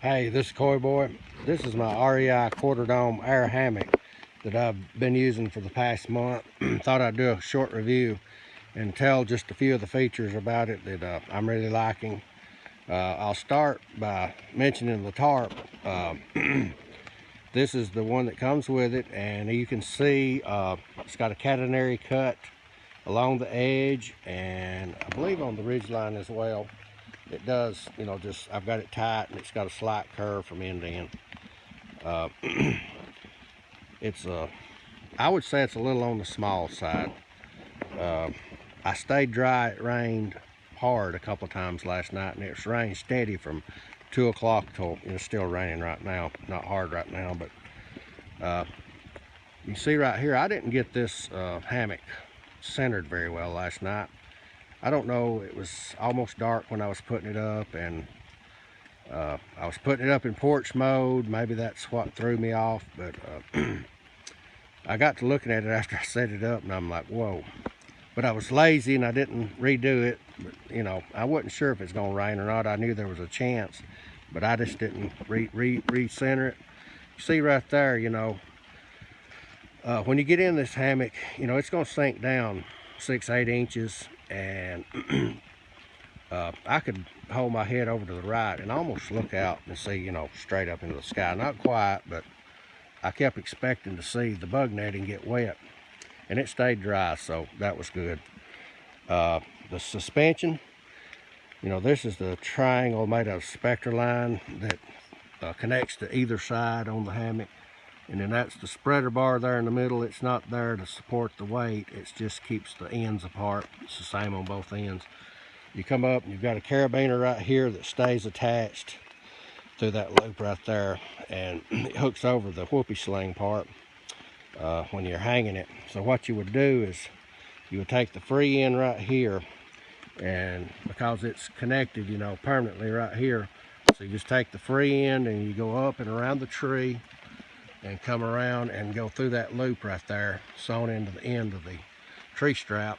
Hey, this is Coy Boy. This is my REI quarter dome air hammock that I've been using for the past month. Thought I'd do a short review and tell just a few of the features about it that I'm really liking. I'll start by mentioning the tarp. This is the one that comes with it, and you can see it's got a catenary cut along the edge, and I believe on the ridge line as well. It does, just I've got it tight, and it's got a slight curve from end to end. It's I would say it's a little on the small side. I stayed dry. It rained hard a couple times last night, and it's rained steady from 2 o'clock till it's still raining right now. Not hard right now, but you see right here, I didn't get this hammock centered very well last night. I don't know, it was almost dark when I was putting it up, and I was putting it up in porch mode. Maybe that's what threw me off, but I got to looking at it after I set it up, and I'm like, whoa. But I was lazy and I didn't redo it. But, I wasn't sure if it's going to rain or not. I knew there was a chance, but I just didn't recenter it. You see right there, when you get in this hammock, it's going to sink down 6-8 inches, and I could hold my head over to the right and almost look out and see, straight up into the sky. Not quite, but I kept expecting to see the bug netting get wet, and it stayed dry, so that was good. The suspension, this is the triangle made of Spectraline that connects to either side on the hammock. And then that's the spreader bar there in the middle. It's not there to support the weight. It just keeps the ends apart. It's the same on both ends. You come up and you've got a carabiner right here that stays attached through that loop right there. And it hooks over the whoopee sling part when you're hanging it. So what you would do is you would take the free end right here, and because it's connected, permanently right here, so you just take the free end and you go up and around the tree and come around and go through that loop right there, sewn into the end of the tree strap,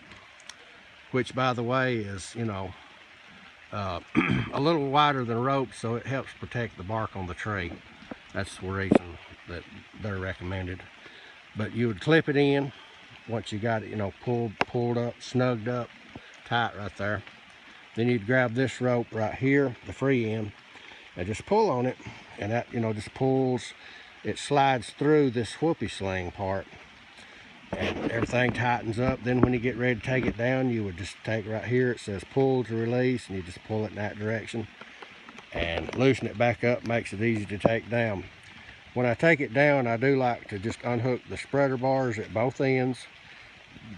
which, by the way, is a little wider than rope, so it helps protect the bark on the tree. That's the reason that they're recommended. But you would clip it in once you got it, pulled up, snugged up tight right there. Then you'd grab this rope right here, the free end, and just pull on it, and that just pulls. It slides through this whoopee sling part, and everything tightens up. Then when you get ready to take it down, you would just take right here, it says pull to release, and you just pull it in that direction and loosen it back up. Makes it easy to take down. When I take it down, I do like to just unhook the spreader bars at both ends.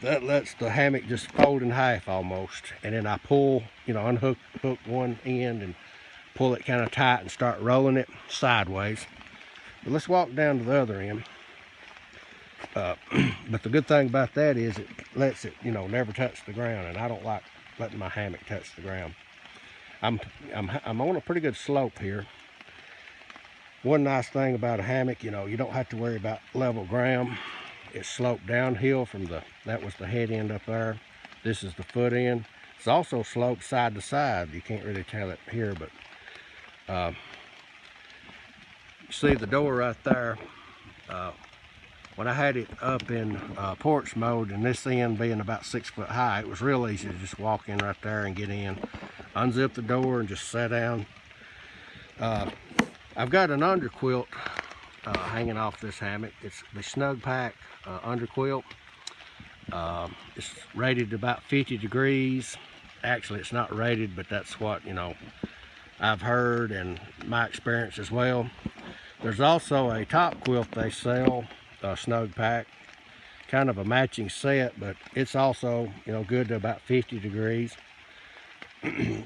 That lets the hammock just fold in half almost, and then I pull, hook one end and pull it kind of tight and start rolling it sideways. But let's walk down to the other end. But the good thing about that is it lets it, never touch the ground, and I don't like letting my hammock touch the ground. I'm on a pretty good slope here. One nice thing about a hammock, you don't have to worry about level ground. It's sloped downhill from that was the head end up there. This is the foot end. It's also sloped side to side. You can't really tell it here, but see the door right there. When I had it up in porch mode, and this end being about 6 foot high, it was real easy to just walk in right there and get in, unzip the door, and just sit down. I've got an underquilt hanging off this hammock. It's the Snug Pack underquilt. It's rated about 50 degrees. Actually, it's not rated, but that's what I've heard and my experience as well. There's also a top quilt they sell, Snug Pack, kind of a matching set, but it's also good to about 50 degrees.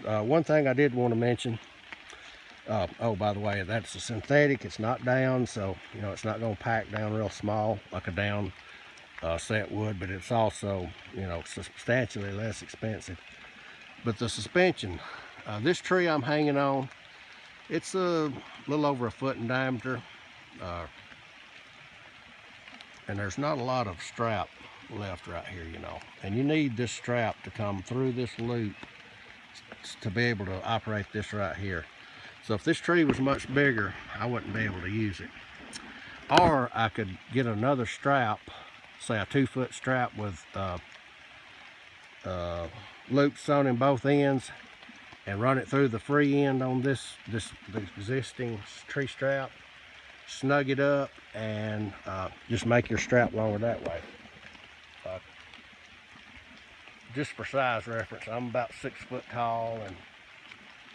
One thing I did want to mention, oh, by the way, that's a synthetic. It's not down, so it's not going to pack down real small like a down set would, but it's also substantially less expensive. But the suspension, this tree I'm hanging on, it's a little over 1 foot in diameter, and there's not a lot of strap left right here, and you need this strap to come through this loop to be able to operate this right here. So if this tree was much bigger, I wouldn't be able to use it. Or I could get another strap, say a 2-foot strap with loops on in both ends, and run it through the free end on the existing tree strap, snug it up, and just make your strap longer that way. Just for size reference, I'm about 6 foot tall and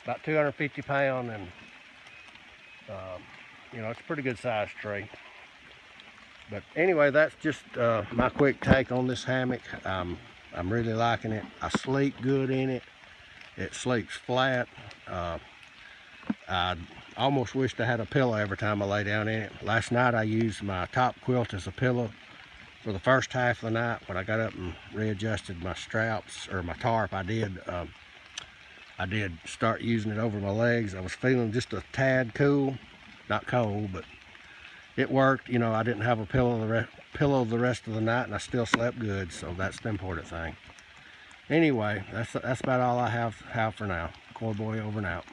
about 250 pounds, and you know, it's a pretty good sized tree. But anyway, that's just my quick take on this hammock. I'm really liking it. I sleep good in it. It sleeps flat. I almost wished I had a pillow every time I lay down in it. Last night I used my top quilt as a pillow for the first half of the night. When I got up and readjusted my straps, or my tarp, I did start using it over my legs. I was feeling just a tad cool, not cold, but it worked. You know, I didn't have a pillow the rest of the night, and I still slept good, so that's the important thing. Anyway, that's about all I have for now. Corey Boy over and out.